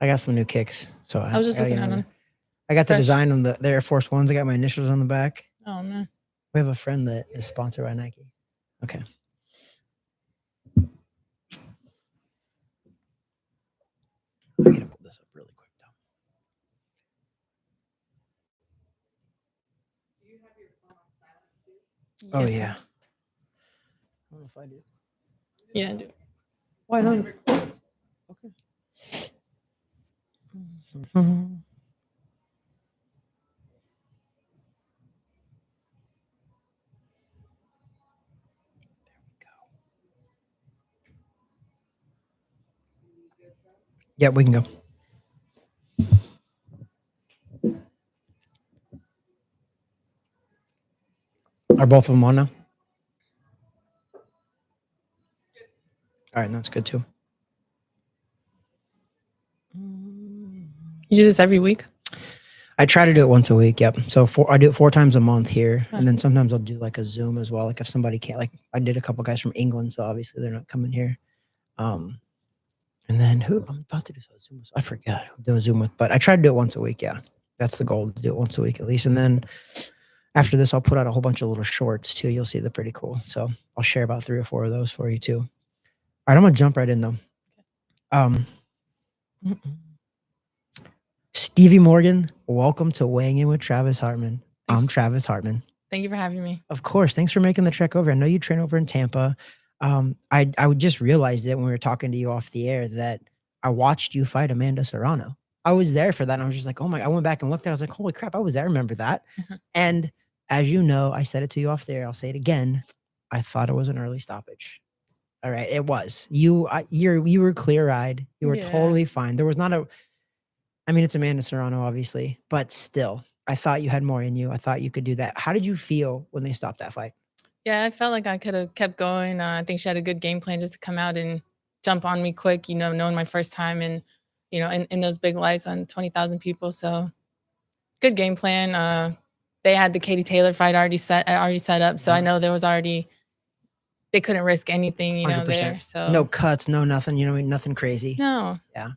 I got some new kicks, so I was just looking at them. I got the Fresh. design on the Air Force Ones. I got my initials on the back. Oh man. We have a friend that is sponsored by Nike. Okay. I gotta pull this up really quick though. Do you have your phone on silent too? Oh yeah. I don't know if I do. Yeah, I do. Why not? Okay. Yeah, we can go. Are both of them on now? All right, that's good too. You do this every week? I try to do it once a week. Yep. So I do it 4 times a month here, and then sometimes I'll do like a Zoom as well. Like if somebody can't, like I did a couple guys from England, so obviously they're not coming here. And then who I'm about to do Zoom. I forgot who I'm doing Zoom with, but I try to do it once a week. Yeah, that's the goal, to do it once a week at least. And then after this, I'll put out a whole bunch of little shorts too. You'll see they're pretty cool. So I'll share about 3 or 4 of those for you too. All right, I'm gonna jump right in though. Stevie Morgan, welcome to Weighing In with Travis Hartman. Thanks. I'm Travis Hartman. Thank you for having me. Of course. Thanks for making the trek over. I know you train over in Tampa. I would just realized it when we were talking to you off the air that I watched you fight Amanda Serrano. I was there for that. And I was just like, oh my, I went back and looked at it. I was like, holy crap, I was there. I remember that. And as you know, I said it to you off there. I'll say it again. I thought it was an early stoppage. All right. It was. You were clear-eyed. You were totally fine. There was not I mean, it's Amanda Serrano, obviously, but still, I thought you had more in you. I thought you could do that. How did you feel when they stopped that fight? Yeah, I felt like I could have kept going. I think she had a good game plan just to come out and jump on me quick, knowing my first time and, in those big lights on 20,000 people. So good game plan. They had the Katie Taylor fight already set up. So I know there was already, they couldn't risk anything, 100%. there. So no cuts, no nothing, nothing crazy. No. Yeah.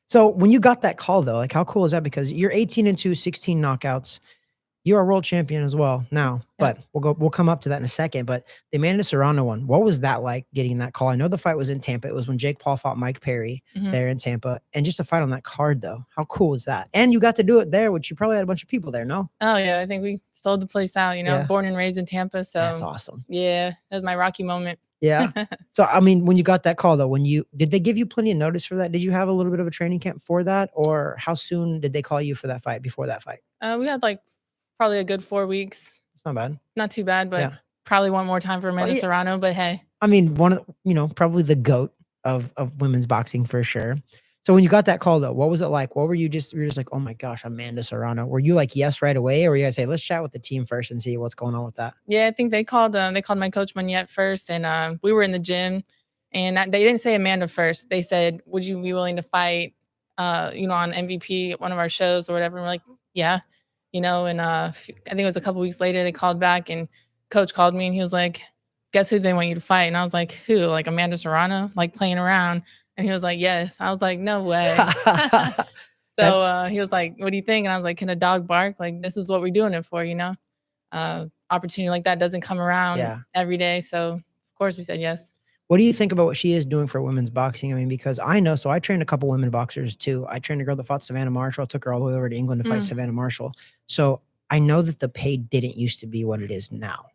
So when you got that call though, like how cool is that? Because you're 18-2, 16 knockouts. You're a world champion as well now, but we'll come up to that in a second. But the Amanda Serrano one, what was that like getting that call? I know the fight was in Tampa. It was when Jake Paul fought Mike Perry there in Tampa, and just a fight on that card though. How cool was that? And you got to do it there, which you probably had a bunch of people there, no? Oh yeah, I think we sold the place out. Born and raised in Tampa, so that's awesome. Yeah, that was my Rocky moment. Yeah. So I mean, when you got that call though, did they give you plenty of notice for that? Did you have a little bit of a training camp for that, or how soon did they call you for that fight? Before that fight? We had like probably a good 4 weeks. It's not bad. Not too bad, but probably one more time for Amanda Serrano. But hey, I mean, one of probably the GOAT of women's boxing for sure. So when you got that call though, what was it like? What were you just like, oh my gosh, Amanda Serrano? Were you like yes right away, or were you guys say let's chat with the team first and see what's going on with that? Yeah, I think they called my coach Monette first, and we were in the gym, and they didn't say Amanda first. They said, would you be willing to fight, on MVP at one of our shows or whatever? And we're like, yeah, and I think it was a couple weeks later they called back, and coach called me and he was like, guess who they want you to fight? And I was like, who? Like Amanda Serrano? Like playing around? And he was like, yes. I was like, no way. So he was like, what do you think? And I was like, can a dog bark? Like, this is what we're doing it for, opportunity like that doesn't come around every day. So of course we said yes. What do you think about what she is doing for women's boxing? I mean, because I know, so I trained a couple women boxers too. I trained a girl that fought Savannah Marshall. I took her all the way over to England to fight Savannah Marshall. So I know that the pay didn't used to be what it is now.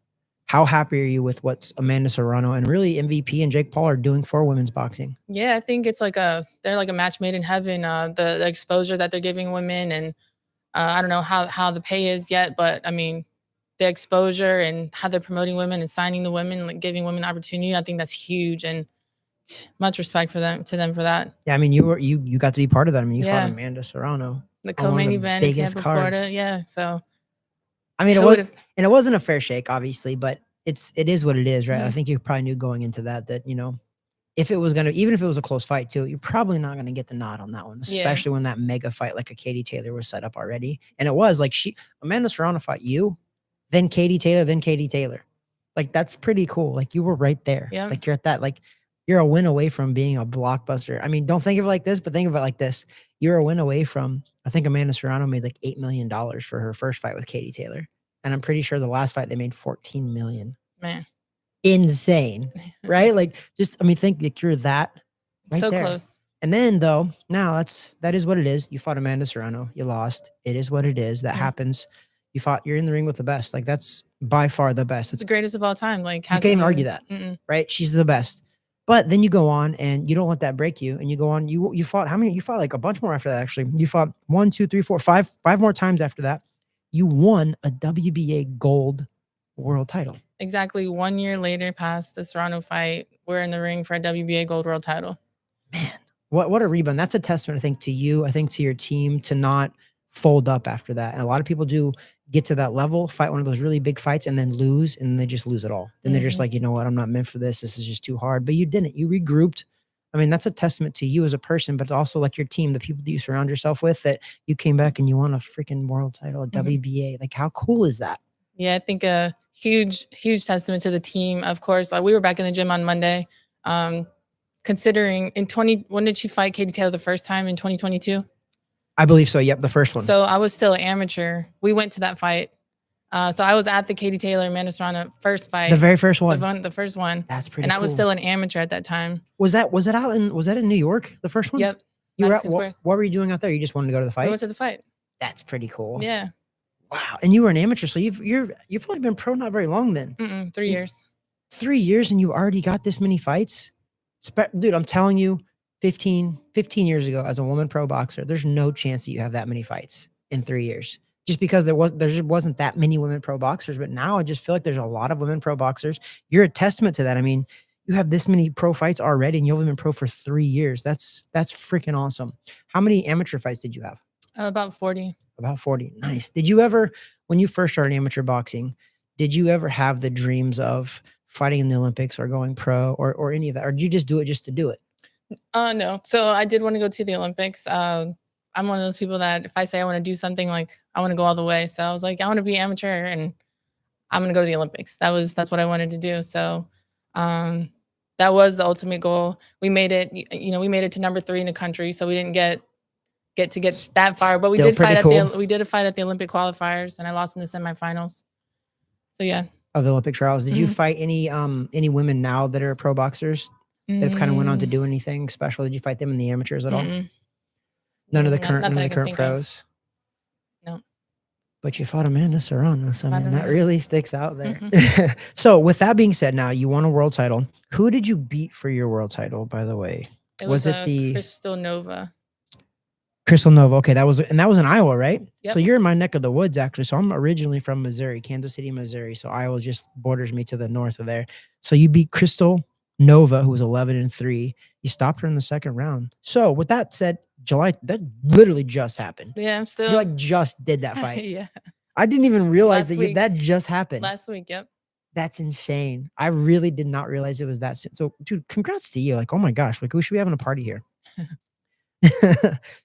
How happy are you with what Amanda Serrano and really MVP and Jake Paul are doing for women's boxing? Yeah, I think it's they're like a match made in heaven. The exposure that they're giving women, and I don't know how the pay is yet, but I mean, the exposure and how they're promoting women and signing the women, like giving women opportunity. I think that's huge, and much respect to them for that. Yeah, I mean, you got to be part of that. I mean, you fought Amanda Serrano, the co-main event in Tampa, Florida. Yeah, so. I mean, it wasn't a fair shake, obviously, but it is what it is, right? I think you probably knew going into that if it was even if it was a close fight too, you're probably not gonna get the nod on that one, especially when that mega fight like a Katie Taylor was set up already. And it was like Amanda Serrano fought you, then Katie Taylor, then Katie Taylor. Like that's pretty cool. Like you were right there. Yeah. Like you're at that, like You're a win away from being a blockbuster. I mean, don't think of it like this, but think of it like this. You're a win away from, I think Amanda Serrano made like $8 million for her first fight with Katie Taylor. And I'm pretty sure the last fight they made 14 million. Man. Insane, right? Like, just, I mean, think like you're that right so there. close. And then though, now that is what it is. You fought Amanda Serrano, you lost. It is what it is. That happens. You fought, you're in the ring with the best. Like, that's by far the best. It's the greatest of all time. Like, you can't even argue that, right? She's the best. But then you go on and you don't let that break you. And you go on, you fought how many? You fought like a bunch more after that, actually. You fought 1, 2, 3, 4, 5 more times after that. You won a WBA gold world title. Exactly 1 year later, past the Serrano fight, we're in the ring for a WBA gold world title. Man, what a rebound. That's a testament, I think, to you, I think to your team, to not fold up after that. And a lot of people do get to that level, fight one of those really big fights, and then lose, and they just lose it all. Then they're just like, you know what, I'm not meant for this. This is just too hard. But you didn't. You regrouped. I mean, that's a testament to you as a person, but also like your team, the people that you surround yourself with, that you came back and you won a freaking world title, a WBA. Like, how cool is that? Yeah, I think a huge testament to the team. Of course, like we were back in the gym on Monday. Considering when did she fight Katie Taylor the first time, in 2022? I believe so. Yep, the first one. So I was still an amateur. We went to that fight. So I was at the Katie Taylor Amanda Serrano first fight. The very first one. The first one. That's pretty And cool. I was still an amateur at that time. Was that in New York, the first one? Yep. You were at, what were you doing out there? You just wanted to go to the fight? We went to the fight. That's pretty cool. Yeah. Wow. And you were an amateur, so you've only been pro not very long then. 3 years. 3 years and you already got this many fights? Dude, I'm telling you, 15 years ago, as a woman pro boxer, there's no chance that you have that many fights in 3 years. Just because there just wasn't that many women pro boxers. But now I just feel like there's a lot of women pro boxers. You're a testament to that. I mean, you have this many pro fights already, and you've only been pro for 3 years. That's freaking awesome. How many amateur fights did you have? About 40. About 40. Nice. Did you ever, when you first started amateur boxing, did you ever have the dreams of fighting in the Olympics or going pro or any of that? Or did you just do it just to do it? No. So I did want to go to the Olympics. I'm one of those people that if I say I want to do something, like I want to go all the way. So I was like, I want to be amateur and I'm going to go to the Olympics. That's what I wanted to do. So that was the ultimate goal. We made it, we made it to number 3 in the country. So we didn't get that far, but we did fight at the Olympic qualifiers, and I lost in the semifinals. So yeah. Of the Olympic trials. Did you fight any women now that are pro boxers that have kind of went on to do anything special? Did you fight them in the amateurs at all? None of the current pros. No. But you fought Amanda Serrano. So I mean, that really sticks out there. So with that being said, now you won a world title. Who did you beat for your world title, by the way? Was it the Crystal Nova? Crystal Nova. Okay, that was in Iowa, right? Yep. So you're in my neck of the woods, actually. So I'm originally from Missouri, Kansas City, Missouri. So Iowa just borders me to the north of there. So you beat Crystal Nova, who was 11-3. You stopped her in the second round. So with that said, July, that literally just happened. Yeah, I'm still. You like just did that fight. Yeah. I didn't even realize that just happened. Last week, yep. That's insane. I really did not realize it was that soon. So, dude, congrats to you. Like, oh my gosh, like we should be having a party here.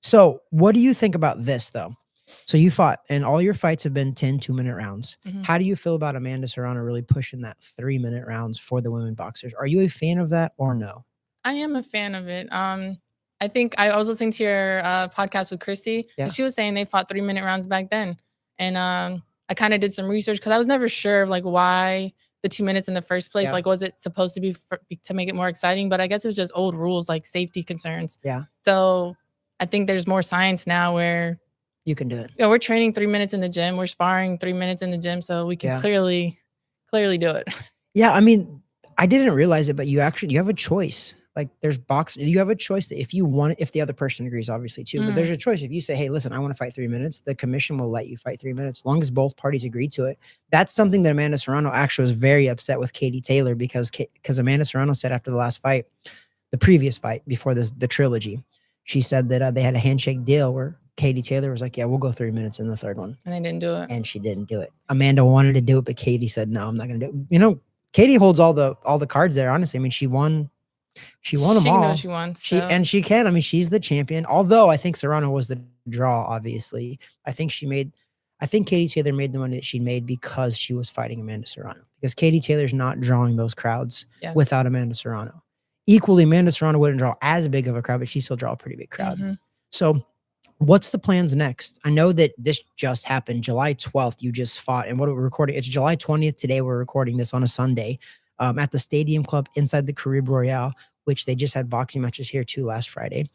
So what do you think about this though? So you fought, and all your fights have been 10 2-minute rounds. How do you feel about Amanda Serrano really pushing that 3-minute rounds for the women boxers? Are you a fan of that or no? I am a fan of it. I think I was listening to your podcast with Christy, and she was saying they fought 3-minute rounds back then. And I kind of did some research because I was never sure of like why the 2 minutes in the first place. Like, was it supposed to be to make it more exciting? But I guess it was just old rules, like safety concerns. Yeah. So I think there's more science now where you can do it. Yeah, we're training 3 minutes in the gym. We're sparring 3 minutes in the gym, so we can clearly do it. Yeah, I mean, I didn't realize it, but you have a choice. Like there's you have a choice that if you want, if the other person agrees, obviously too, but there's a choice. If you say, hey, listen, I want to fight 3 minutes, the commission will let you fight 3 minutes as long as both parties agree to it. That's something that Amanda Serrano actually was very upset with Katie Taylor because Amanda Serrano said after the last fight, the previous fight before the trilogy, she said that they had a handshake deal where Katie Taylor was like, yeah, we'll go 3 minutes in the third one. And they didn't do it. And she didn't do it. Amanda wanted to do it, but Katie said, no, I'm not going to do it. You know, Katie holds all the cards there, honestly. I mean, she won them all. She knows she won. So. She can. I mean, she's the champion. Although I think Serrano was the draw, obviously. I think Katie Taylor made the money that she made because she was fighting Amanda Serrano. Because Katie Taylor's not drawing those crowds without Amanda Serrano. Equally, Amanda Serrano wouldn't draw as big of a crowd, but she still draw a pretty big crowd. So what's the plans next? I know that this just happened. July 12th, you just fought. And what are we recording? It's July 20th today. We're recording this on a Sunday at the Stadium Club inside the Carib Royale, which they just had boxing matches here too last Friday.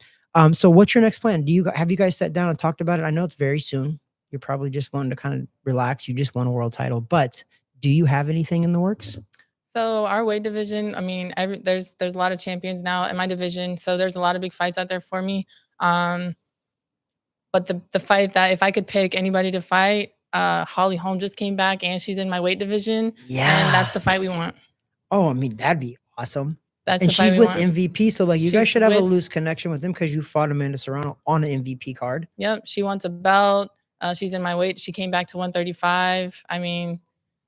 So what's your next plan? Have you guys sat down and talked about it? I know it's very soon. You're probably just wanting to kind of relax. You just won a world title, but do you have anything in the works? So our weight division, I mean, there's a lot of champions now in my division, so there's a lot of big fights out there for me. But the fight that if I could pick anybody to fight, Holly Holm just came back and she's in my weight division. Yeah. And that's the fight we want. Oh, I mean, that'd be awesome. That's and the fight she's we with want. MVP, so like you guys She's should have a with- loose connection with him because you fought Amanda Serrano on an MVP card. Yep, she wants a belt. She's in my weight. She came back to 135. I mean,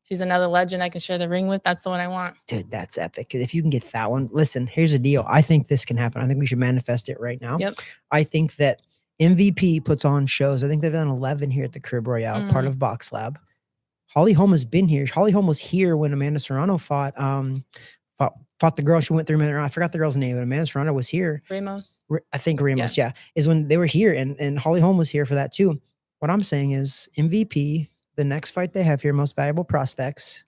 she's another legend I can share the ring with. That's the one I want. Dude, that's epic. If you can get that one, listen, here's the deal. I think this can happen. I think we should manifest it right now. Yep. I think that MVP puts on shows. I think they've done 11 here at the Carib Royale, part of Box Lab. Holly Holm has been here. Holly Holm was here when Amanda Serrano fought the girl. She went 3 minutes. I forgot the girl's name, but Amanda Serrano was here. Ramos. I think Ramos, yeah, is when they were here, and Holly Holm was here for that too. What I'm saying is MVP, the next fight they have here, most valuable prospects,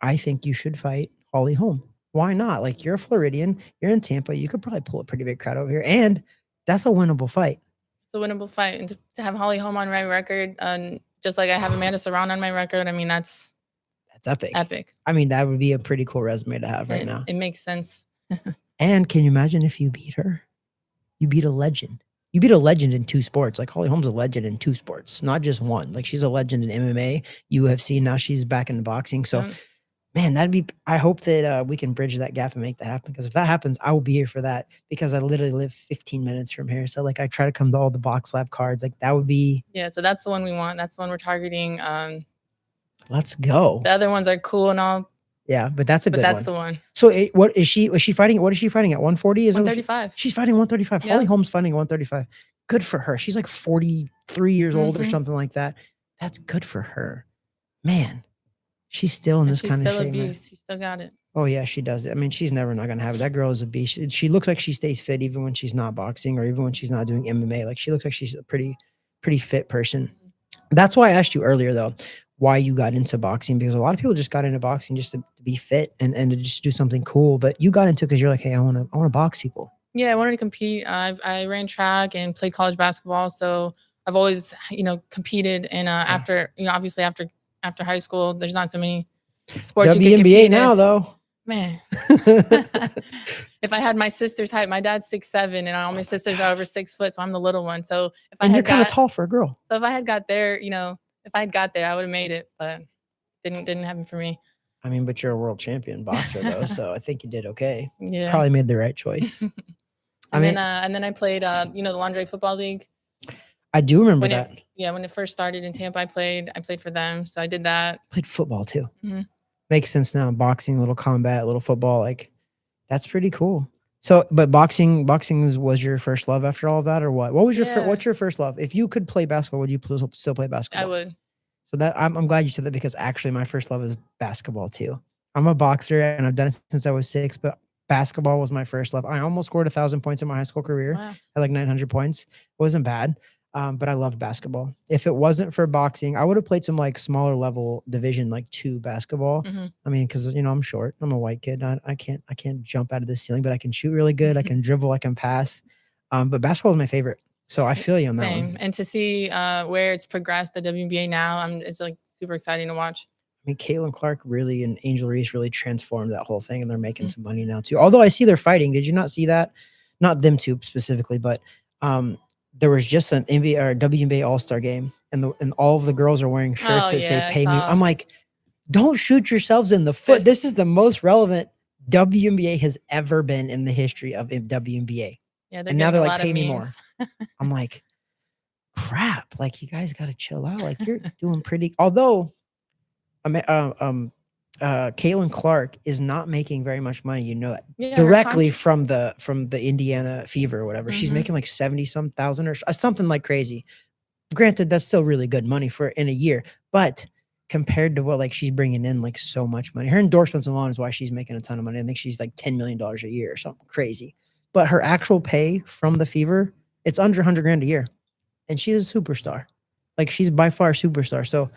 I think you should fight Holly Holm. Why not? Like, you're a Floridian, you're in Tampa, you could probably pull a pretty big crowd over here, and that's a winnable fight. It's a winnable fight, and to have Holly Holm on my record, just like I have Amanda Serrano on my record, I mean, that's epic. Epic. I mean, that would be a pretty cool resume to have right now. It makes sense. And can you imagine if you beat her? You beat a legend. You beat a legend in 2 sports. Like, Holly Holm's a legend in 2 sports, not just one. Like, she's a legend in MMA, UFC. Now she's back in boxing. So, man, I hope that we can bridge that gap and make that happen. Because if that happens, I will be here for that. Because I literally live 15 minutes from here. So, like, I try to come to all the Box Lab cards. Like, that would be. Yeah. So that's the one we want. That's the one we're targeting. Let's go. The other ones are cool and all. Yeah, but that's a good one. That's the one. So what is she fighting? What is she fighting at? 140? 135. She's fighting 135. Yeah. Holly Holm's fighting 135. Good for her. She's like 43 years old or something like that. That's good for her. Man, she's still in this kind of shape. She's still a beast. She still got it. Oh, yeah, she does it. I mean, she's never not going to have it. That girl is a beast. She looks like she stays fit even when she's not boxing or even when she's not doing MMA. Like, she looks like she's a pretty fit person. That's why I asked you earlier, though, why you got into boxing, because a lot of people just got into boxing just to be fit and to just do something cool. But you got into it because you're like, hey, I want to box people. Yeah, I wanted to compete. I ran track and played college basketball, so I've always, competed. And after, obviously after high school, there's not so many sports. WNBA you can compete now, though. Man, if I had my sister's height, my dad's 6'7", and all my sisters are over 6 foot, so I'm the little one. So you're kind of tall for a girl. So if I had got there, if I had got there, I would have made it, but didn't happen for me. I mean, but you're a world champion boxer though, so I think you did okay. Yeah, probably made the right choice. and then I played, the Lingerie Football League. I do remember that. When it first started in Tampa, I played for them, so I did that. Played football too. Makes sense now. Boxing, a little combat, a little football, like that's pretty cool. So, but boxing was your first love after all of that, or what? What was your what's your first love? If you could play basketball, would you still play basketball? I would. So that I'm glad you said that, because actually my first love is basketball too. I'm a boxer and I've done it since I was 6, but basketball was my first love. I almost scored 1,000 points in my high school career. Wow. I had like 900 points. It wasn't bad. But I loved basketball. If it wasn't for boxing, I would have played some like smaller level division, like 2 basketball. I mean, because I'm short. I'm a white kid. I can't jump out of the ceiling, but I can shoot really good. I can dribble. I can pass. But basketball is my favorite. So I feel you on that one. And to see where it's progressed, the WNBA now, it's like super exciting to watch. I mean, Caitlin Clark really and Angel Reese really transformed that whole thing, and they're making some money now too. Although I see they're fighting. Did you not see that? Not them two specifically, but there was just an NBA or WNBA All-Star game, and all of the girls are wearing shirts that say "Pay me." I'm like, don't shoot yourselves in the foot. This is the most relevant WNBA has ever been in the history of WNBA. Yeah, and now they're like, "Pay me more." I'm like, crap. Like, you guys got to chill out. Like, you're doing pretty. Although, Caitlin Clark is not making very much money, you know that, directly from the Indiana Fever or whatever. She's making like 70-some thousand or something like crazy. Granted, that's still really good money for in a year, but compared to what like she's bringing in like so much money. Her endorsements alone is why she's making a ton of money. I think she's like $10 million a year or something crazy. But her actual pay from the Fever, it's under 100 grand a year, and she is a superstar. Like she's by far a superstar. So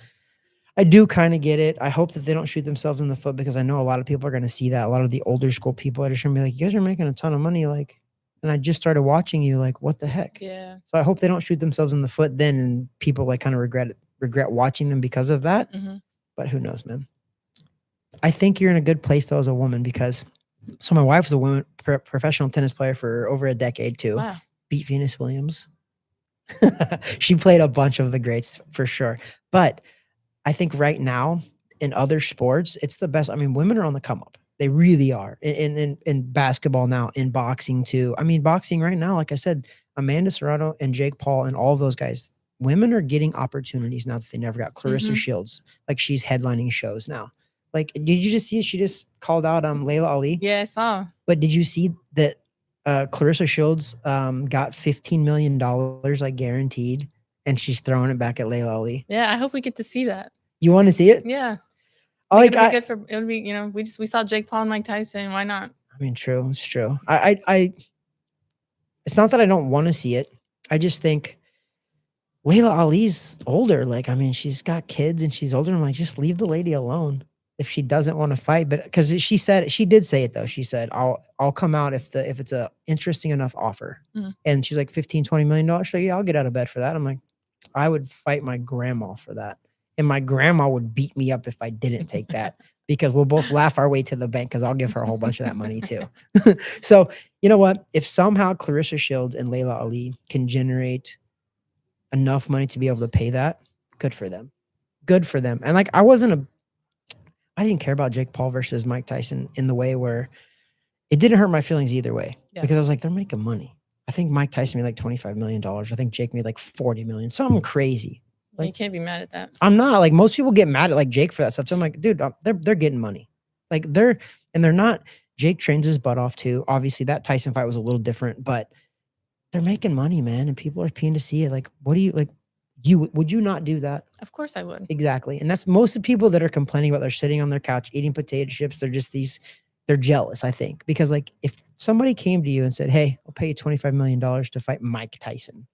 I do kind of get it. I hope that they don't shoot themselves in the foot because I know a lot of people are going to see that. A lot of the older school people are just going to be like, "You guys are making a ton of money." Like, and I just started watching you. Like, what the heck? Yeah. So I hope they don't shoot themselves in the foot then, and people like kind of regret watching them because of that. Mm-hmm. But who knows, man? I think you're in a good place though as a woman because so my wife was a woman professional tennis player for over a decade too. Wow. Beat Venus Williams. She played a bunch of the greats for sure. But I think right now in other sports, it's the best. I mean, women are on the come up. They really are. In basketball now, in boxing too. I mean, boxing right now, like I said, Amanda Serrano and Jake Paul and all of those guys, women are getting opportunities now that they never got. Clarissa Shields, like she's headlining shows now. Like, did you just see she just called out Layla Ali? Yeah, I saw. But did you see that Clarissa Shields got $15 million like guaranteed, and she's throwing it back at Layla Ali? Yeah, I hope we get to see that. You want to see it? Yeah. Like, it would be good for it would be, you know, we saw Jake Paul and Mike Tyson. Why not? I mean, true. It's true. I it's not that I don't want to see it. I just think Layla Ali's older. Like, I mean, she's got kids and she's older. I'm like, just leave the lady alone if she doesn't want to fight. But because she did say it though. She said, I'll come out if it's a interesting enough offer. And she's like $15-20 million. So yeah, I'll get out of bed for that. I'm like, I would fight my grandma for that. And my grandma would beat me up if I didn't take that because we'll both laugh our way to the bank because I'll give her a whole bunch of that money too. So you know what? If somehow Clarissa Shields and Layla Ali can generate enough money to be able to pay that, good for them. Good for them. And like I didn't care about Jake Paul versus Mike Tyson in the way where it didn't hurt my feelings either way. Yeah. Because I was like, they're making money. I think Mike Tyson made like $25 million. I think Jake made like $40 million. Something crazy. Like, you can't be mad at that. I'm not. Like most people get mad at like Jake for that stuff. So I'm like, dude, they're getting money. Like they're not. Jake trains his butt off too. Obviously, that Tyson fight was a little different, but they're making money, man, and people are paying to see it. Like, what do you like? Would you not do that? Of course I would. Exactly. And that's most of the people that are complaining about they're sitting on their couch eating potato chips. They're just they're jealous, I think. Because like if somebody came to you and said, hey, I'll pay you $25 million to fight Mike Tyson,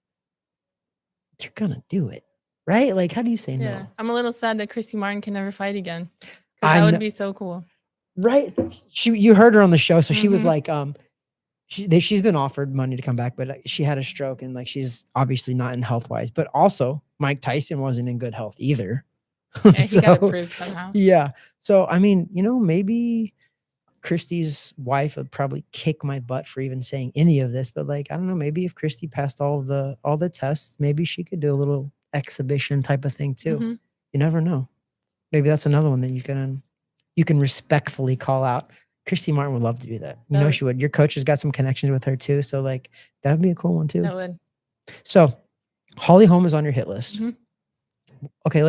you're gonna do it. Right? Like, how do you say no? I'm a little sad that Christy Martin can never fight again. Because that would be so cool. Right? You heard her on the show. So she was like, she's been offered money to come back, but she had a stroke and like she's obviously not in health wise. But also Mike Tyson wasn't in good health either. Yeah, he got approved somehow. Yeah. So I mean, maybe Christy's wife would probably kick my butt for even saying any of this, but like I don't know, maybe if Christy passed all the tests, maybe she could do a little exhibition type of thing too. You never know. Maybe that's another one that you can respectfully call out. Christy Martin would love to do that. You know she would. Your coach has got some connections with her too. So like that would be a cool one too. That would. So Holly Holm is on your hit list. Okay,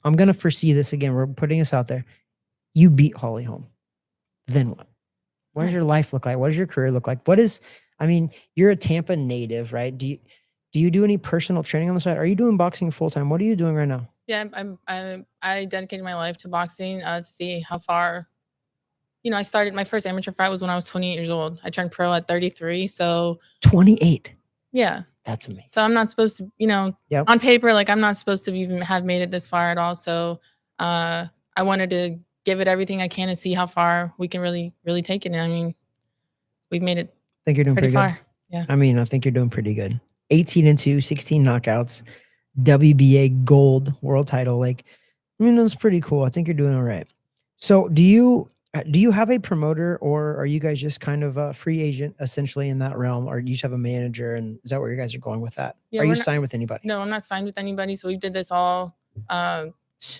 I'm gonna foresee this again. We're putting this out there. You beat Holly Holm. Then what? What does your life look like? What does your career look like? You're a Tampa native, right? Do you do any personal training on the side? Are you doing boxing full time? What are you doing right now? Yeah, I dedicated my life to boxing to see how far. I started my first amateur fight was when I was 28 years old. I turned pro at 33. So 28. Yeah. That's amazing. So I'm not supposed to, on paper, like I'm not supposed to even have made it this far at all. So I wanted to give it everything I can to see how far we can really, really take it. And I mean, we've made it. I think you're doing pretty far. Good. Yeah. I think you're doing pretty good. 18-2, 16 knockouts, WBA gold world title. That's pretty cool. I think you're doing all right. So do you have a promoter or are you guys just kind of a free agent essentially in that realm? Or do you just have a manager and is that where you guys are going with that? Yeah, are you signed with anybody? No, I'm not signed with anybody. So we did this all,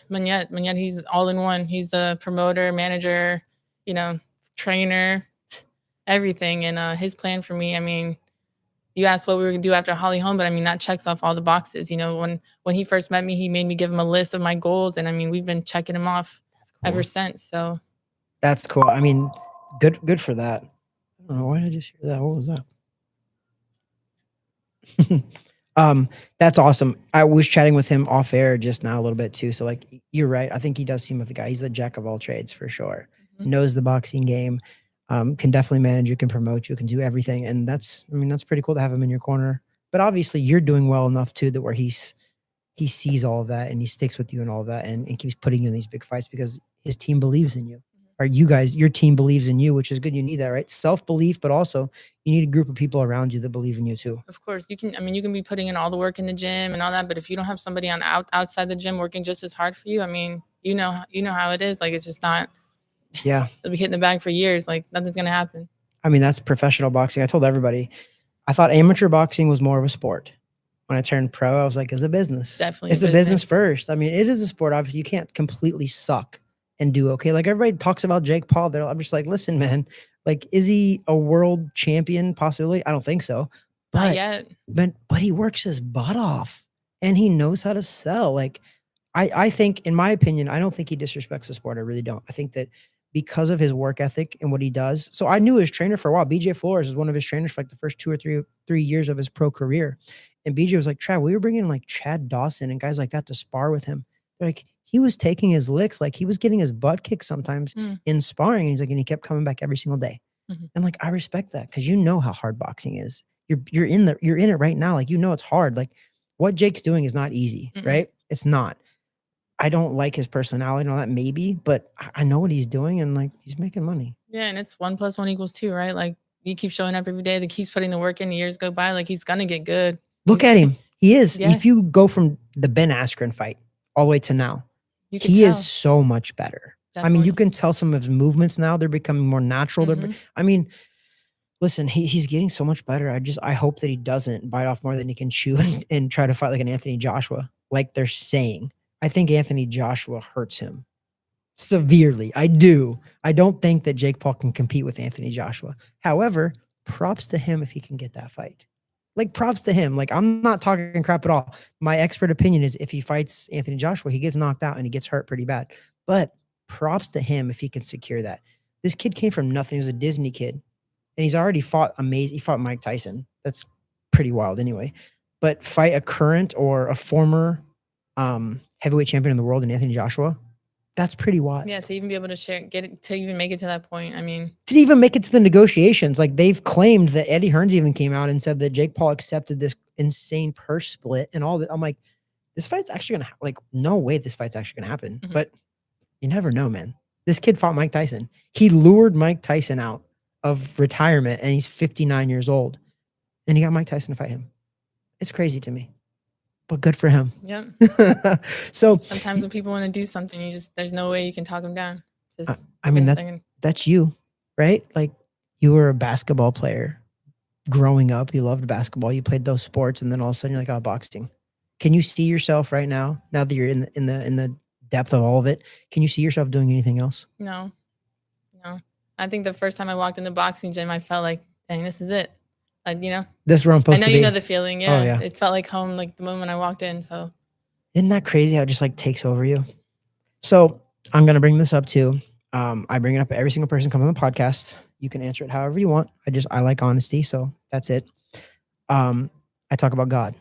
Manette, he's all in one. He's the promoter, manager, trainer, everything. And his plan for me, you asked what we were going to do after Holly Holm, but that checks off all the boxes. When he first met me, he made me give him a list of my goals. And we've been checking them off ever since. So that's cool. Good for that. I don't know why did I just hear that. What was that? That's awesome. I was chatting with him off air just now a little bit too. So like you're right. I think he does seem like the guy. He's a jack of all trades for sure. Mhm. Knows the boxing game. Can definitely manage you, can promote you, can do everything. And that's pretty cool to have him in your corner. But obviously you're doing well enough too that where he sees all of that and he sticks with you and all of that and keeps putting you in these big fights because his team believes in you. Or you guys, your team believes in you, which is good. You need that, right? Self-belief, but also you need a group of people around you that believe in you too. Of course, you can. I mean, you can be putting in all the work in the gym and all that, but if you don't have somebody on outside the gym working just as hard for you, I mean, you know how it is. Like it's just not. Yeah. They'll be hitting the bag for years. Like nothing's gonna happen. I mean, that's professional boxing. I told everybody, I thought amateur boxing was more of a sport. When I turned pro, I was like, it's a business. Definitely It's a a business business. first. I mean, it is a sport. Obviously, you can't completely suck and do okay. Like everybody talks about Jake Paul. I'm just like, listen, man, like, is he a world champion possibly? I don't think so. Not But yet. but he works his butt off and he knows how to sell. Like I think, in my opinion, I don't think he disrespects the sport. I really don't. I think that because of his work ethic and what he does. So I knew his trainer for a while. BJ Flores was one of his trainers for like the first 2 or 3 years of his pro career. And BJ was like, Trav, we were bringing like Chad Dawson and guys like that to spar with him. Like he was taking his licks, like he was getting his butt kicked sometimes in sparring. And he's like, and he kept coming back every single day. Mhm. And like I respect that because you know how hard boxing is. You're in it right now. Like you know it's hard. Like what Jake's doing is not easy, right? It's not. I don't like his personality and all that, maybe, but I know what he's doing and like he's making money. Yeah, and it's 1 + 1 = 2, right? Like he keeps showing up every day. That keeps putting the work in. The years go by. Like he's gonna get good. Look at him. He is. Yeah. If you go from the Ben Askren fight all the way to now, You can he tell. is so much better. I mean, you can tell some of his movements now. They're becoming more natural. I mean, listen, he's getting so much better. I hope that he doesn't bite off more than he can chew and try to fight like an Anthony Joshua, like they're saying. I think Anthony Joshua hurts him severely. I do. I don't think that Jake Paul can compete with Anthony Joshua. However, props to him if he can get that fight. Like props to him. Like I'm not talking crap at all. My expert opinion is if he fights Anthony Joshua, he gets knocked out and he gets hurt pretty bad. But props to him if he can secure that. This kid came from nothing. He was a Disney kid. And he's already fought amazing. He fought Mike Tyson. That's pretty wild anyway. But fight a current or a former heavyweight champion in the world in Anthony Joshua, that's pretty wild. Yeah, to even be able to to even make it to that point. I mean, to even make it to the negotiations, like they've claimed that Eddie Hearns even came out and said that Jake Paul accepted this insane purse split and all that. I'm like, this fight's actually gonna like, no way this fight's actually gonna happen. But you never know, man. This kid fought Mike Tyson. He lured Mike Tyson out of retirement and he's 59 years old. And he got Mike Tyson to fight him. It's crazy to me. But good for him. Yep. So sometimes when people want to do something, there's no way you can talk them down. I mean, that's you, right? Like you were a basketball player growing up. You loved basketball. You played those sports, and then all of a sudden you're like, oh, boxing. Can you see yourself right now? Now that you're in the depth of all of it, can you see yourself doing anything else? No. I think the first time I walked in the boxing gym, I felt like, dang, this is it. This is where I'm supposed to be. I know you know the feeling. Yeah. Oh, yeah. It felt like home, like the moment I walked in. So isn't that crazy how it just like takes over you? So I'm gonna bring this up too. I bring it up every single person coming on the podcast. You can answer it however you want. I like honesty, so that's it. I talk about God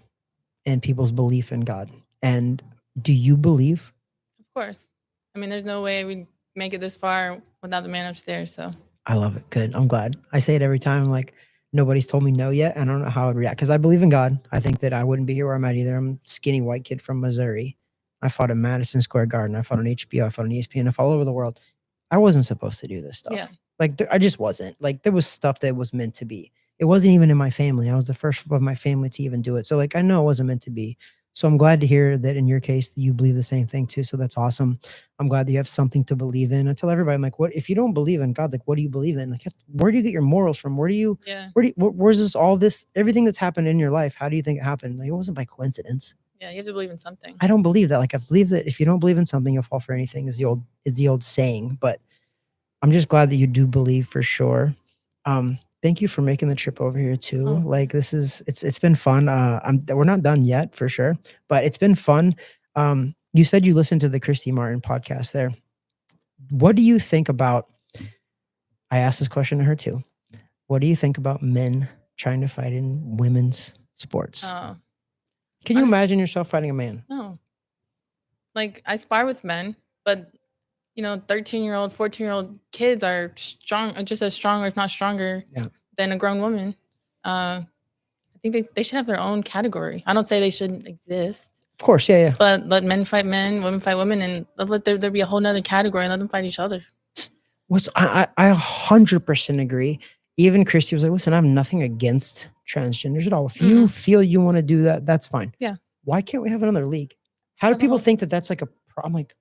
and people's belief in God. And do you believe? Of course. I mean, there's no way we'd make it this far without the man upstairs. So I love it. Good. I'm glad. I say it every time. Like nobody's told me no yet. I don't know how I'd react because I believe in God. I think that I wouldn't be here where I'm at either. I'm a skinny white kid from Missouri. I fought in Madison Square Garden. I fought on HBO. I fought on ESPN. I fought all over the world. I wasn't supposed to do this stuff. Yeah. Like I just wasn't. Like there was stuff that was meant to be. It wasn't even in my family. I was the first of my family to even do it. So like I know it wasn't meant to be. So I'm glad to hear that in your case you believe the same thing too. So that's awesome. I'm glad that you have something to believe in. I tell everybody, I'm like, what if you don't believe in God? Like, what do you believe in? Like, where do you get your morals from? Where's this all this everything that's happened in your life? How do you think it happened? Like, it wasn't by coincidence. Yeah, you have to believe in something. I don't believe that. Like, I believe that if you don't believe in something, you'll fall for anything. Is the old saying. But I'm just glad that you do believe for sure. Thank you for making the trip over here too. Oh. Like it's been fun. We're not done yet for sure, but it's been fun. You said you listened to the Christy Martin podcast there. What do you think about, I asked this question to her too. What do you think about men trying to fight in women's sports? Can you imagine yourself fighting a man? No. Like, I spar with men, but, 13-year-old, 14-year-old kids are just as strong, or if not stronger, Yeah. than a grown woman. I think they should have their own category. I don't say they shouldn't exist, Of course, yeah. but let men fight men, women fight women, and let there be a whole nother category and let them fight each other. I 100% agree. Even Christy was like, "Listen, I have nothing against transgenders at all. If you feel you want to do that, that's fine. Yeah. Why can't we have another league? How do For the people whole- think that that's like a problem? Like,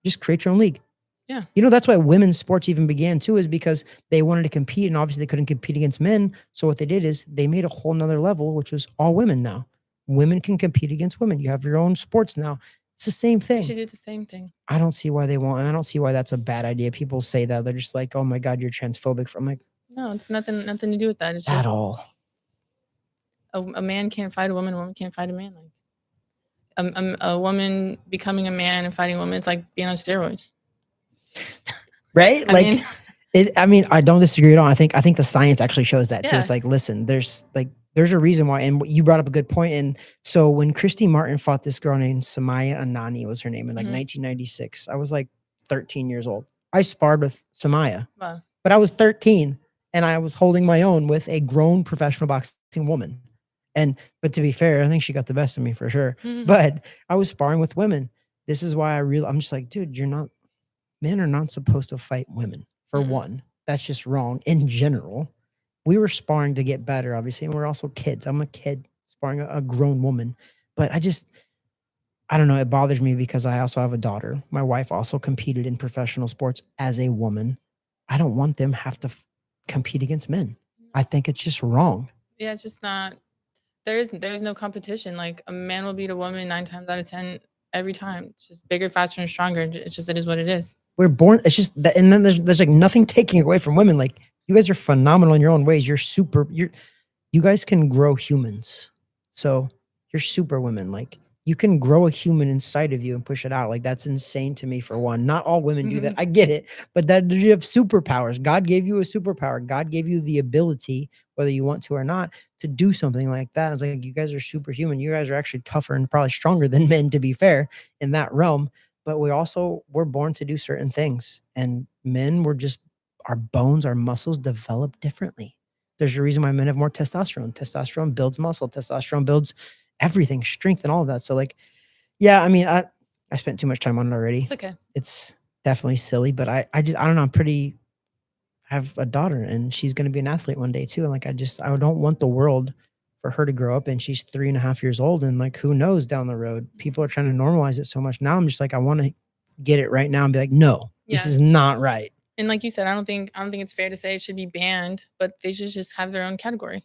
just create your own league. Yeah. That's why women's sports even began too, is because they wanted to compete, and obviously they couldn't compete against men. So what they did is they made a whole nother level, which was all women now. Women can compete against women. You have your own sports now. It's the same They should thing. do the same thing. I don't see why they won't, and I don't see why that's a bad idea. People say that they're just like, "Oh my God, you're transphobic." I'm like, No, it's nothing to do with that. It's at just all. a man can't fight a woman can't fight a man. Like a woman becoming a man and fighting a woman, it's like being on steroids. Right? I mean, I don't disagree at all. I think the science actually shows that too. Yeah. It's like, listen, there's a reason why, and you brought up a good point. And so when Christy Martin fought this girl named Samaya Anani, was her name, in like 1996, I was like 13 years old. I sparred with Samaya, Wow. but I was 13 and I was holding my own with a grown professional boxing woman. But to be fair, I think she got the best of me for sure. But I was sparring with women. This is why I'm just like, dude, men are not supposed to fight women. For one, that's just wrong in general. We were sparring to get better, obviously, and we're also kids. I'm a kid sparring a grown woman. But I don't know, it bothers me because I also have a daughter. My wife also competed in professional sports as a woman. I don't want them have to compete against men. I think it's just wrong. Yeah, it's just not. There's no competition. Like, a man will beat a woman 9 times out of 10 every time. It's just bigger, faster, and stronger. It's just, it is what it is. We're born. It's just that, and then there's like nothing taking away from women. Like, you guys are phenomenal in your own ways. You guys can grow humans. So you're super women. Like, you can grow a human inside of you and push it out. Like, that's insane to me, for one. Not all women do that. I get it. But that you have superpowers. God gave you a superpower. God gave you the ability, whether you want to or not, to do something like that. It's like, you guys are superhuman. You guys are actually tougher and probably stronger than men, to be fair, in that realm. But we're born to do certain things. And men, our bones, our muscles develop differently. There's a reason why men have more testosterone. Testosterone builds muscle. Testosterone builds everything, strength and all of that. So like, yeah, I mean, I spent too much time on it already. It's okay. It's definitely silly, but I don't know. I have a daughter and she's going to be an athlete one day too. And like, I don't want the world for her to grow up, and she's 3.5 years old. And like, who knows down the road, people are trying to normalize it so much. Now I'm just like, I want to get it right now and be like, no, this is not right. And like you said, I don't think it's fair to say it should be banned, but they should just have their own category,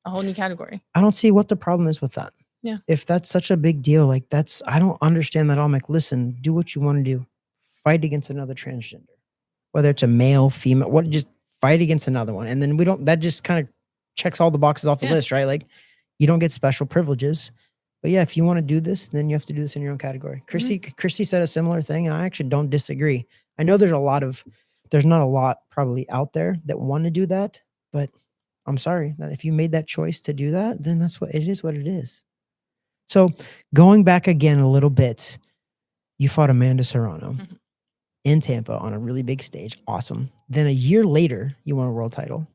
a whole new category. I don't see what the problem is with that. Yeah. If that's such a big deal, like I don't understand that at all. I'm like, listen, do what you want to do. Fight against another transgender, whether it's a male, female, just fight against another one. And then that just kind of checks all the boxes off the list, right? Like, you don't get special privileges. But yeah, if you want to do this, then you have to do this in your own category. Christy said a similar thing, and I actually don't disagree. I know there's not a lot probably out there that want to do that, but I'm sorry that if you made that choice to do that, then that's what it is. So going back again a little bit, you fought Amanda Serrano in Tampa on a really big stage. Awesome. Then a year later, you won a world title.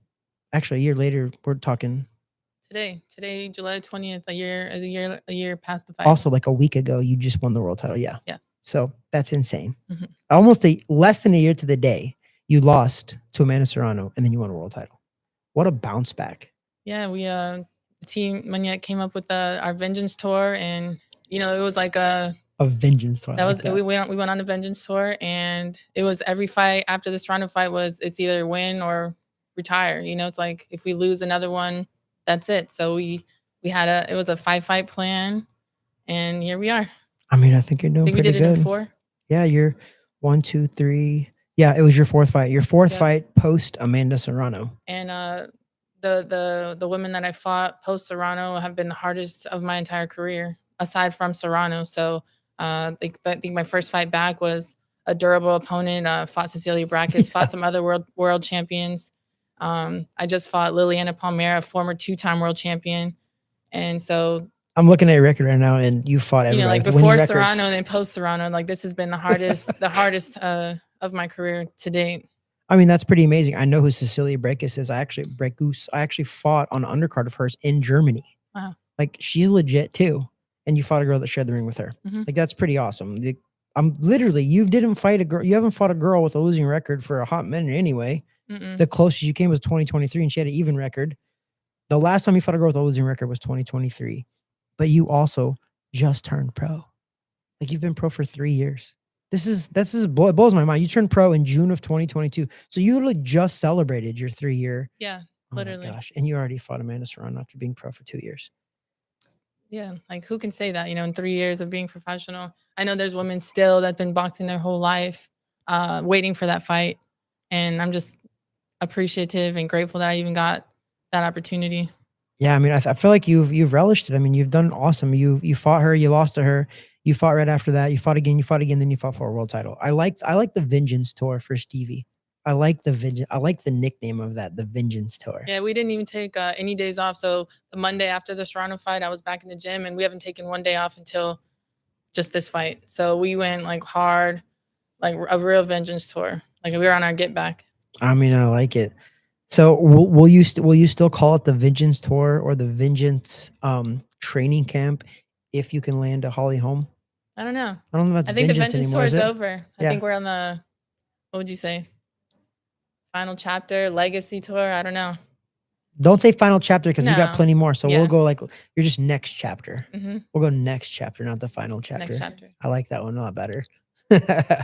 Actually, a year later, we're talking today, July 20th, a year past the fight. Also, like a week ago, you just won the world title. Yeah. Yeah. So that's insane. Almost less than a year to the day, you lost to Amanda Serrano, and then you won a world title. What a bounce back. Yeah, we Team Maniac came up with our Vengeance tour, and it was like a Vengeance tour. We went on a Vengeance tour, and it was every fight after the Serrano fight it's either win or retire. It's like, if we lose another one, that's it. So we had it was a 5-fight plan, and here we are. I mean, I think you're doing pretty good. We did it in 4. Yeah, you're 1, 2, 3. Yeah, it was your 4th fight. Your 4th fight post Amanda Serrano. And the women that I fought post Serrano have been the hardest of my entire career, aside from Serrano. So I think my first fight back was a durable opponent. Fought Cecilia Brackets, fought some other world champions. I just fought Liliana Palmera, former 2-time world champion. And so I'm looking at your record right now, and you fought You know, everybody like with winning before Serrano records. and then post Serrano, like this has been the hardest of my career to date. I mean, that's pretty amazing. I know who Cecilia Brækhus is. I actually fought on an undercard of hers in Germany. Wow. Like, she's legit too. And you fought a girl that shared the ring with her. Mhm. Like, that's pretty awesome. I'm literally, you didn't fight a girl. You haven't fought a girl with a losing record for a hot minute anyway. Mm-mm. The closest you came was 2023, and she had an even record. The last time you fought a girl with a losing record was 2023. But you also just turned pro. Like, you've been pro for 3 years. It blows my mind. You turned pro in June of 2022. So you literally just celebrated your 3-year. Yeah, Oh literally. my gosh. And you already fought Amanda Serrano after being pro for 2 years. Yeah, like who can say that, in 3 years of being professional? I know there's women still that've been boxing their whole life, waiting for that fight, and I'm just appreciative and grateful that I even got that opportunity. Yeah, I mean, I feel like you've relished it. I mean, you've done awesome. You fought her, you lost to her, you fought right after that, you fought again, then you fought for a world title. I like the Vengeance Tour for Stevie. I like the nickname of that, the Vengeance Tour. Yeah, we didn't even take any days off. So the Monday after the Serrano fight, I was back in the gym, and we haven't taken one day off until just this fight. So we went like hard, like a real vengeance tour. Like we were on our get back. I mean, I like it. So will you still call it the Vengeance Tour or the Vengeance training camp if you can land a Holly Holm? I don't know. I don't know if I that's think the Vengeance vengeance anymore, tour is is it? over. I Yeah. think we're on the, what would you say? Final chapter, legacy tour. I don't know. Don't say final chapter because you got No. plenty more. So Yeah. we'll go like you're just next chapter. Mhm. We'll go next chapter, not the final chapter. Next chapter. I like that one a lot better.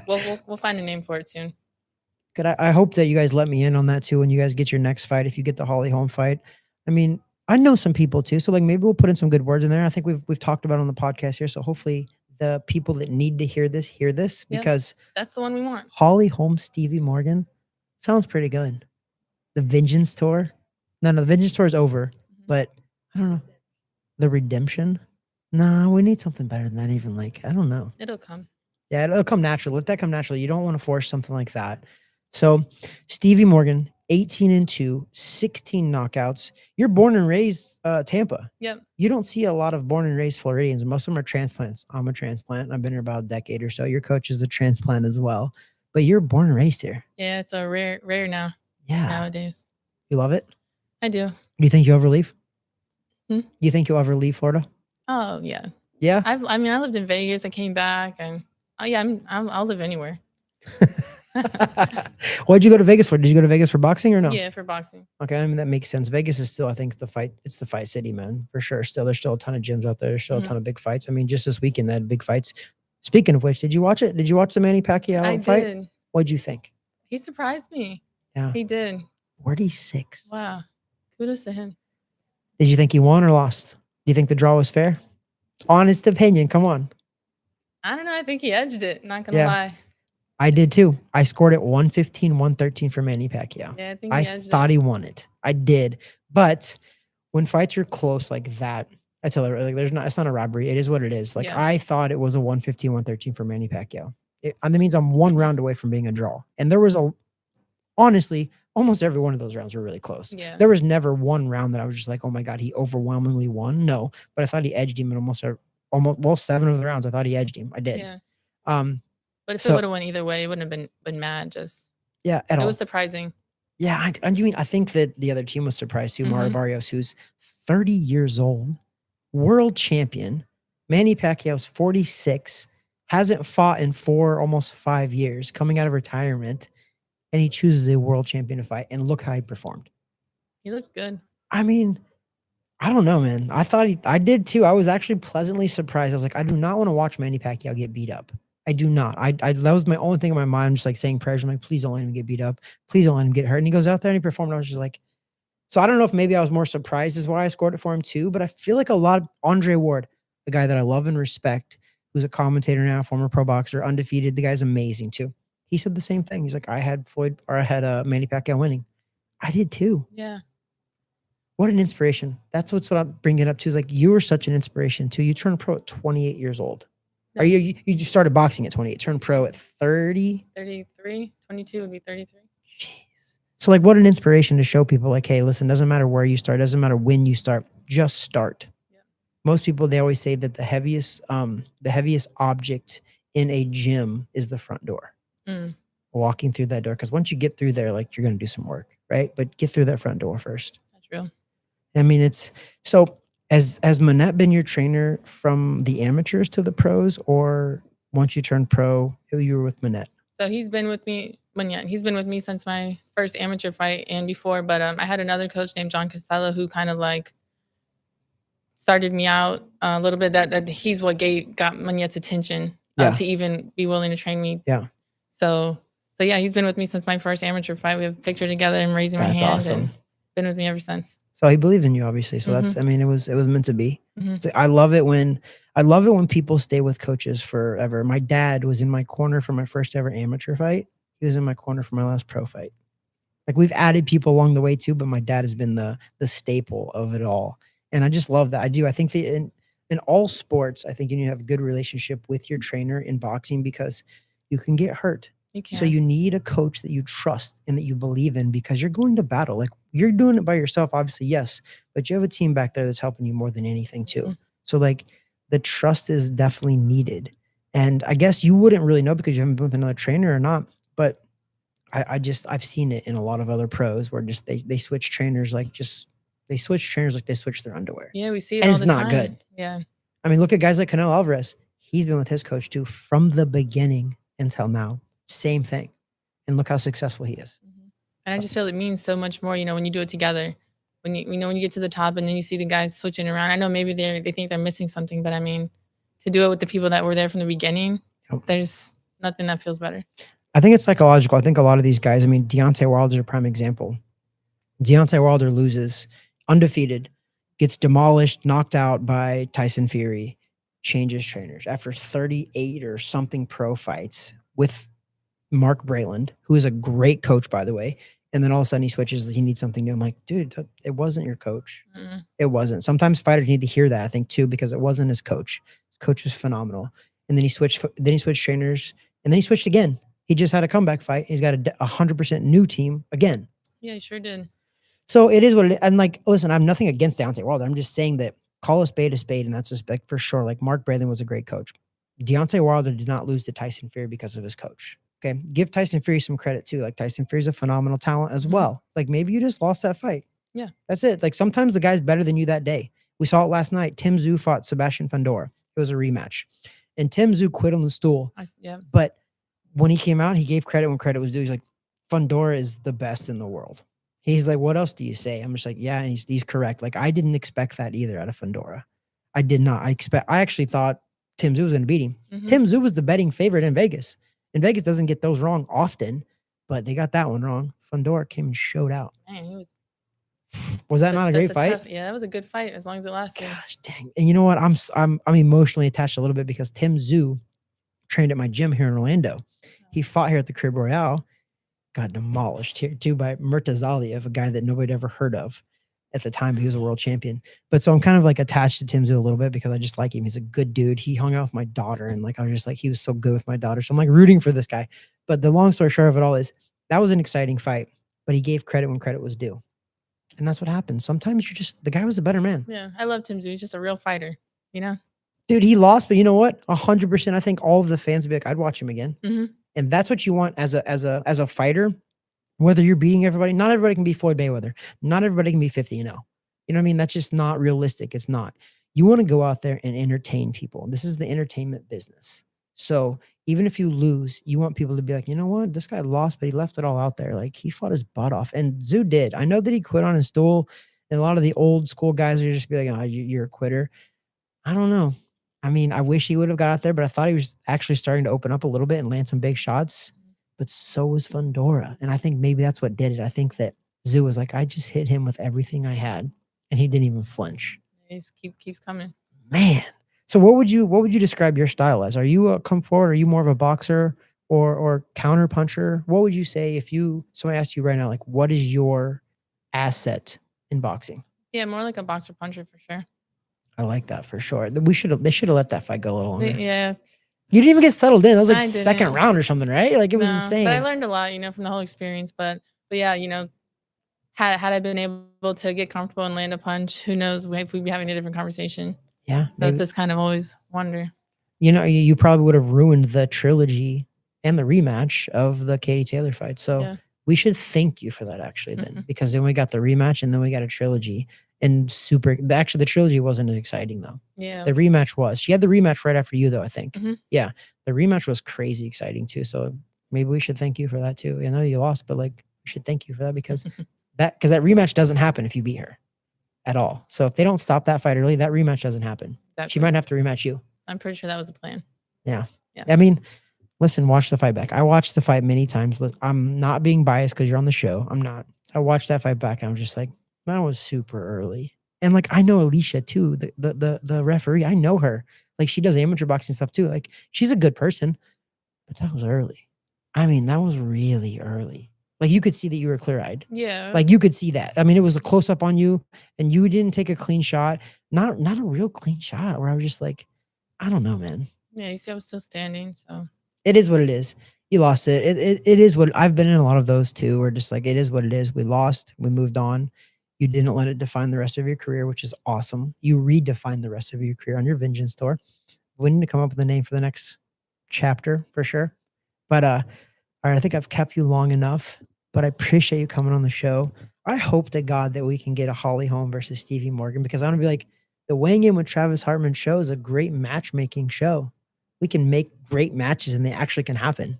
We'll find a name for it soon. Good. I hope that you guys let me in on that too when you guys get your next fight. If you get the Holly Holm fight, I mean, I know some people too, so like maybe we'll put in some good words in there. I think we've talked about it on the podcast here, so hopefully the people that need to hear this Yep. because That's the one we want. Holly Holm, Stevie Morgan sounds pretty good. The Vengeance Tour, no, the Vengeance Tour is over, but I don't know. The Redemption, no, we need something better than that. Even like I don't know. It'll come. Yeah, it'll come naturally. Let that come naturally. You don't want to force something like that. So, Stevie Morgan, 18-2, 16 knockouts. You're born and raised Tampa. Yep. You don't see a lot of born and raised Floridians. Most of them are transplants. I'm a transplant. I've been here about a decade or so. Your coach is a transplant as well. But you're born and raised here. Yeah, it's a rare now. Yeah. Nowadays. You love it? I do. Do you think you'll ever leave? Hmm? You think you'll ever leave Florida? Oh yeah. Yeah. I lived in Vegas. I came back, and yeah, I'll live anywhere. What'd you go to Vegas for? Did you go to Vegas for boxing or no? Yeah, for boxing. Okay, I mean that makes sense. Vegas is still, I think, it's the fight city, man, for sure. There's still a ton of gyms out there. There's still a ton of big fights. I mean, just this weekend they had big fights. Speaking of which, did you watch it? Did you watch the Manny Pacquiao fight? I did. What'd you think? He surprised me. Yeah, he did. 46. Wow, kudos to him. Did you think he won or lost? Do you think the draw was fair? Honest opinion, come on. I don't know. I think he edged it. Not gonna lie. I did too. I scored it 115, 113 for Manny Pacquiao. Yeah, I think I thought he won it. I did. But when fights are close like that, I tell you, like, it's not a robbery. It is what it is. Like I thought it was a 115, 113 for Manny Pacquiao. That means I'm one round away from being a draw. And there was honestly, almost every one of those rounds were really close. Yeah. There was never one round that I was just like, oh my God, he overwhelmingly won. No, but I thought he edged him in almost 7 of the rounds. I thought he edged him. I did. Yeah. But if it would have went either way, it wouldn't have been mad. Just at all. It was surprising. Yeah, I mean, I think that the other team was surprised too. Mario Barrios, who's 30 years old, world champion. Manny Pacquiao's 46, hasn't fought in almost 5 years, coming out of retirement, and he chooses a world champion to fight. And look how he performed. He looked good. I mean, I don't know, man. I did too. I was actually pleasantly surprised. I was like, I do not want to watch Manny Pacquiao get beat up. I do not. That was my only thing in my mind. I'm just like saying prayers. I'm like, please don't let him get beat up. Please don't let him get hurt. And he goes out there and he performed. I was just like, so I don't know if maybe I was more surprised is why I scored it for him too. But I feel like a lot of Andre Ward, the guy that I love and respect, who's a commentator now, former pro boxer, undefeated. The guy's amazing too. He said the same thing. He's like, I had Manny Pacquiao winning. I did too. Yeah. What an inspiration. That's what I'm bringing it up to. Is like, you were such an inspiration too. You turned pro at 28 years old. Are you just started boxing at 28, turned pro at 30? 33, 22 would be 33. Jeez. So like, what an inspiration to show people like, hey, listen, doesn't matter where you start, doesn't matter when you start, just start. Yeah. most people, they always say that the heaviest object in a gym is the front door. Mm, Walking through that door, because once you get through there, like you're gonna do some work, right? But get through that front door first. that's real. I mean, it's so. Has Manette been your trainer from the amateurs to the pros, or once you turned pro, you were with Manette? So he's been with me. When yeah, he's been with me since my first amateur fight and before. But I had another coach named John Casella who kind of like started me out a little bit. That he's what got Manette's attention Yeah, to even be willing to train me. yeah, So yeah, he's been with me since my first amateur fight. We have a picture together and raising my that's hand, and awesome. been with me ever since. So he believed in you, obviously. So that's, Mhm. I mean, it was meant to be. Mhm. So I love it when people stay with coaches forever. My dad was in my corner for my first ever amateur fight. He was in my corner for my last pro fight. Like we've added people along the way too, but my dad has been the staple of it all. And I just love that. I do. I think that in all sports, I think you need to have a good relationship with your trainer in boxing because you can get hurt. You So can. you need a coach that you trust and that you believe in because you're going to battle. Like you're doing it by yourself, obviously, yes, but you have a team back there that's helping you more than anything too. Mhm. So like the trust is definitely needed. And I guess you wouldn't really know because you haven't been with another trainer or not, but I've seen it in a lot of other pros where just they switch trainers like just they switch trainers like they switch their underwear. Yeah, we see it And all it's the not time. good. Yeah. I mean, look at guys like Canelo Alvarez. He's been with his coach too from the beginning until now. Same thing. And look how successful he is. Mhm. And I just feel it means so much more, when you do it together. When you get to the top and then you see the guys switching around. I know maybe they think they're missing something, but I mean, to do it with the people that were there from the beginning, Yep. there's nothing that feels better. I think it's psychological. I think a lot of these guys, I mean, Deontay Wilder's a prime example. Deontay Wilder loses, undefeated, gets demolished, knocked out by Tyson Fury, changes trainers after 38 or something pro fights with Mark Brayland, who is a great coach, by the way. And then all of a sudden he switches, he needs something new. I'm like, dude, it wasn't your coach. Mm. It wasn't. Sometimes fighters need to hear that, I think, too, because it wasn't his coach. His coach was phenomenal. And then he switched trainers, and then he switched again. He just had a comeback fight. He's got a 100% new team again. Yeah, he sure did. So it is what it is. And like, listen, I'm nothing against Deontay Wilder. I'm just saying that call a spade, and that's like for sure. Like Mark Brayland was a great coach. Deontay Wilder did not lose to Tyson Fury because of his coach. Okay. Give Tyson Fury some credit too. Like Tyson Fury's a phenomenal talent as Mhm. well. Like maybe you just lost that fight. Yeah. That's it. Like sometimes the guy's better than you that day. We saw it last night. Tim Tszyu fought Sebastian Fundora. It was a rematch. And Tim Tszyu quit on the stool. Yeah. But when he came out, he gave credit when credit was due. He's like, Fundora is the best in the world. He's like, what else do you say? I'm just like, yeah, and he's correct. Like, I didn't expect that either out of Fundora. I did not. I actually thought Tim Tszyu was going to beat him. Mhm. Tim Tszyu was the betting favorite in Vegas. And Vegas doesn't get those wrong often, but they got that one wrong. Fundora came and showed out. Man, he was. Was that not a great fight? Yeah, that was a good fight as long as it lasted. Gosh dang. And you know what? I'm emotionally attached a little bit because Tim Tszyu trained at my gym here in Orlando. He fought here at the Crib Royale, got demolished here too by Murtazalia, a guy that nobody ever heard of at the time, but he was a world champion. But so I'm kind of like attached to Tim Tszyu a little bit because I just like him. He's a good dude. He hung out with my daughter, and like I was just like, he was so good with my daughter. So I'm like rooting for this guy. But the long story short of it all is that was an exciting fight, but he gave credit when credit was due. And that's what happens. Sometimes you're just the guy was a better man. Yeah, I love Tim Tszyu. He's just a real fighter, Dude, he lost, but you know what? 100%. I think all of the fans would be like, I'd watch him again. Mhm. And that's what you want as a fighter. Whether you're beating everybody, not everybody can be Floyd Mayweather. Not everybody can be 50-0. You know what I mean? That's just not realistic. It's not. You want to go out there and entertain people. This is the entertainment business. So even if you lose, you want people to be like, you know what? This guy lost, but he left it all out there. Like he fought his butt off. And Tszyu did. I know that he quit on his stool. And a lot of the old school guys are just be like, oh, you're a quitter. I don't know. I mean, I wish he would have got out there, but I thought he was actually starting to open up a little bit and land some big shots. But so was Fundora. And I think maybe that's what did it. I think that Tszyu was like, I just hit him with everything I had, and he didn't even flinch. He just keeps coming. Man. So what would you describe your style as? Are you a come forward? Are you more of a boxer or counter puncher? What would you say if somebody asked you right now, like, what is your asset in boxing? Yeah, more like a boxer puncher for sure. I like that for sure. They should have let that fight go a little longer. Yeah. You didn't even get settled in. That was like I second didn't. round or something, right? Like it was No, insane. but I learned a lot, from the whole experience. But yeah, had I been able to get comfortable and land a punch, who knows if we'd be having a different conversation. Yeah, So it's maybe. just kind of always wonder. You know, you probably would have ruined the trilogy and the rematch of the Katie Taylor fight. So Yeah. we should thank you for that actually then, Mhm. because then we got the rematch and then we got a trilogy. And actually the trilogy wasn't as exciting though. Yeah. The rematch was. She had the rematch right after you though, I think. Mhm. Yeah. The rematch was crazy exciting too. So maybe we should thank you for that too. I know you lost, but like we should thank you for that because that rematch doesn't happen if you beat her at all. So if they don't stop that fight early, that rematch doesn't happen. She Exactly. might have to rematch you. I'm pretty sure that was the plan. Yeah. Yeah. I mean, listen, watch the fight back. I watched the fight many times. I'm not being biased because you're on the show. I'm not. I watched that fight back and I was just like, that was super early. And like I know Alicia too, the referee. I know her. Like she does amateur boxing stuff too. Like she's a good person, but that was early. I mean, that was really early. Like you could see that you were clear-eyed. Yeah. Like you could see that. I mean, it was a close up on you and you didn't take a clean shot. Not a real clean shot where I was just like, I don't know, man. Yeah, you see I was still standing, so. It is what it is. You lost it. It is what I've been in a lot of those too, where just like it is what it is. We lost, we moved on. You didn't let it define the rest of your career, which is awesome. You redefined the rest of your career on your Vengeance tour. We need to come up with a name for the next chapter for sure. But all right, I think I've kept you long enough, but I appreciate you coming on the show. I hope to God that we can get a Holly Holm versus Stevie Morgan because I want to be like the weighing in with Travis Hartman show is a great matchmaking show. We can make great matches and they actually can happen.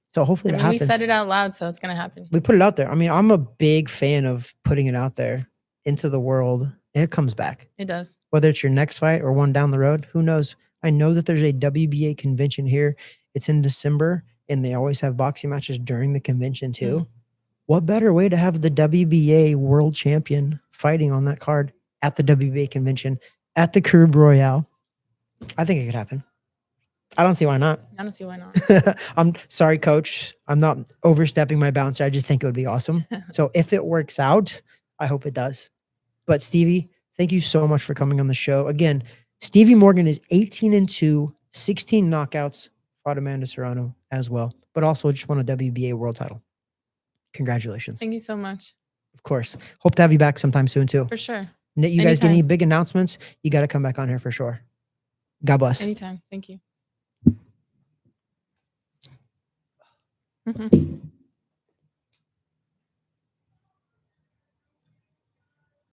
So hopefully I that mean, we happens. said it out loud, so it's gonna happen. We put it out there. I mean, I'm a big fan of putting it out there into the world and it comes back. It does. Whether it's your next fight or one down the road, who knows? I know that there's a WBA convention here. It's in December and they always have boxing matches during the convention too. What better way to have the WBA world champion fighting on that card at the WBA convention at the Carib Royale? I think it could happen. I don't see why not. I don't see why not. I'm sorry, coach. I'm not overstepping my bouncer. I just think it would be awesome. So if it works out, I hope it does. But Stevie, thank you so much for coming on the show. Again, Stevie Morgan is 18-2, 16 knockouts, fought Amanda Serrano as well, but also just won a WBA world title. Congratulations. Thank you so much. Of course. Hope to have you back sometime soon too. For sure. You guys get any Anytime. big announcements? You got to come back on here for sure. God bless. Anytime. Thank you.